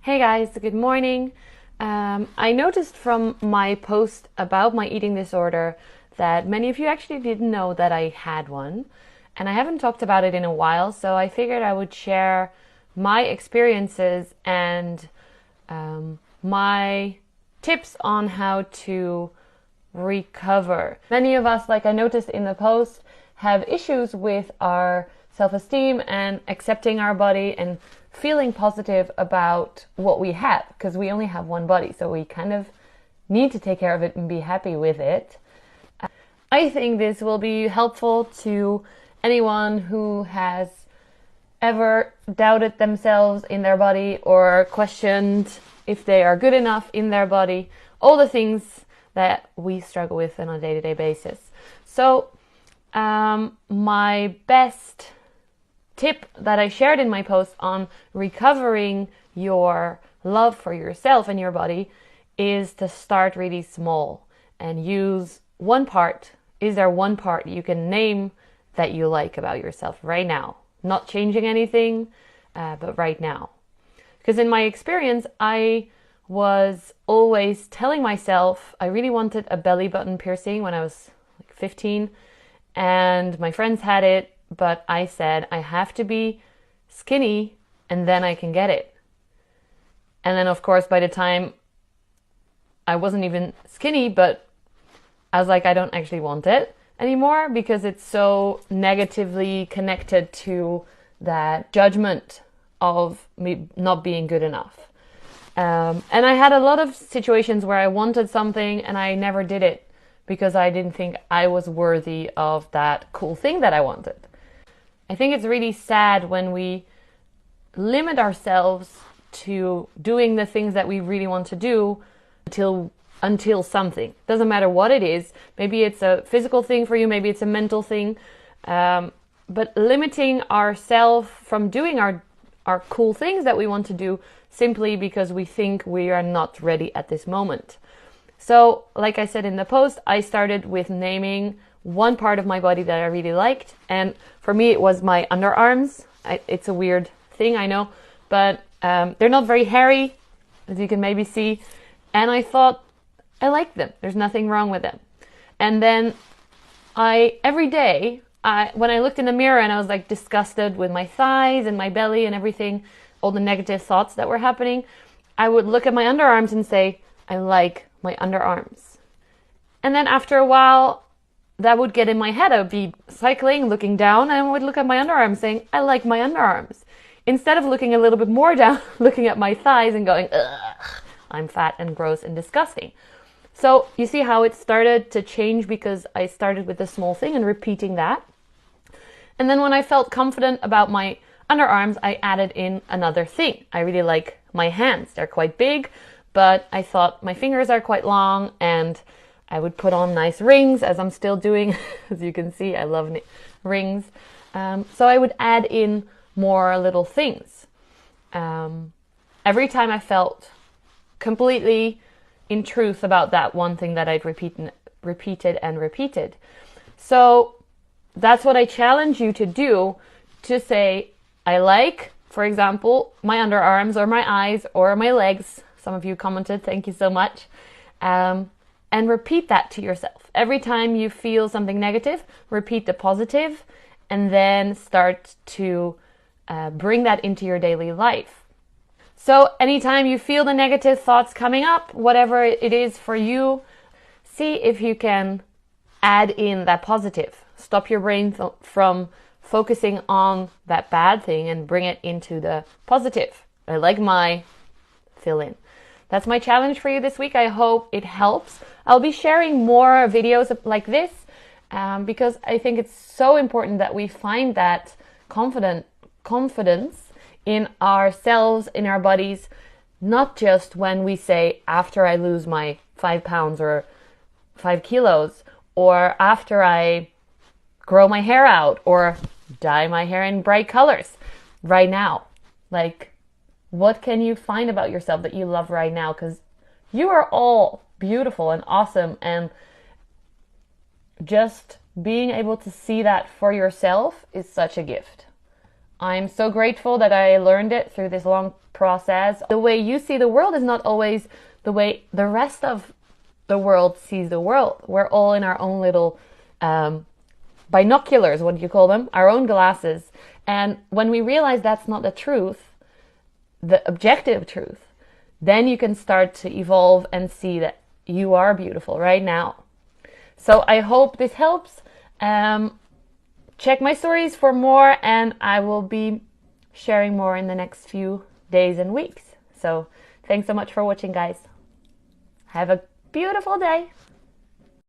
Hey guys, good morning. I noticed from my post about my eating disorder that many of you actually didn't know that I had one, and I haven't talked about it in a while, so I figured I would share my experiences and my tips on how to recover. Many of us, like I noticed in the post, have issues with our self-esteem and accepting our body and feeling positive about what we have, because we only have one body, so we kind of need to take care of it and be happy with it. I think this will be helpful to anyone who has ever doubted themselves in their body or questioned if they are good enough in their body, all the things that we struggle with on a day-to-day basis. So my best tip that I shared in my post on recovering your love for yourself and your body is to start really small and use one part. Is there one part you can name that you like about yourself right now? Not changing anything, but right now. Because in my experience, I was always telling myself I really wanted a belly button piercing when I was like 15, and my friends had it, but I said I have to be skinny and then I can get it. And then of course by the time I wasn't even skinny, but I was like, I don't actually want it anymore because it's so negatively connected to that judgment of me not being good enough. And I had a lot of situations where I wanted something and I never did it because I didn't think I was worthy of that cool thing that I wanted. I think it's really sad when we limit ourselves to doing the things that we really want to do until something. Doesn't matter what it is. Maybe it's a physical thing for you, maybe it's a mental thing. But limiting ourselves from doing our cool things that we want to do simply because we think we are not ready at this moment. So, like I said in the post, I started with naming one part of my body that I really liked. And for me, it was my underarms. It's a weird thing, I know, but they're not very hairy, as you can maybe see. And I thought I liked them. There's nothing wrong with them. And then every day, when I looked in the mirror and I was like disgusted with my thighs and my belly and everything, all the negative thoughts that were happening, I would look at my underarms and say, I like my underarms. And then after a while, that would get in my head. I would be cycling, looking down, and I would look at my underarms saying, I like my underarms. Instead of looking a little bit more down, looking at my thighs and going, ugh, I'm fat and gross and disgusting. So you see how it started to change because I started with a small thing and repeating that. And then when I felt confident about my underarms, I added in another thing. I really like my hands. They're quite big, but I thought my fingers are quite long, and I would put on nice rings, as I'm still doing. As you can see, I love rings. So I would add in more little things. Every time I felt completely in truth about that one thing that I'd repeated. So that's what I challenge you to do, to say, I like, for example, my underarms or my eyes or my legs. Some of you commented, thank you so much. And repeat that to yourself. Every time you feel something negative, repeat the positive, and then start to bring that into your daily life. So anytime you feel the negative thoughts coming up, whatever it is for you, see if you can add in that positive. Stop your brain from focusing on that bad thing and bring it into the positive. I like my fill in. That's my challenge for you this week. I hope it helps. I'll be sharing more videos like this because I think it's so important that we find that confidence in ourselves, in our bodies, not just when we say, after I lose my 5 pounds or 5 kilos, or after I grow my hair out or dye my hair in bright colors. Right now, like, what can you find about yourself that you love right now? Because you are all beautiful and awesome, and just being able to see that for yourself is such a gift. I'm so grateful that I learned it through this long process. The way you see the world is not always the way the rest of the world sees the world. We're all in our own little binoculars, what do you call them? Our own glasses. And when we realize that's not the truth, the objective truth, then you can start to evolve and see that you are beautiful right now. So I hope this helps. Check my stories for more, and I will be sharing more in the next few days and weeks. So thanks so much for watching, guys. Have a beautiful day.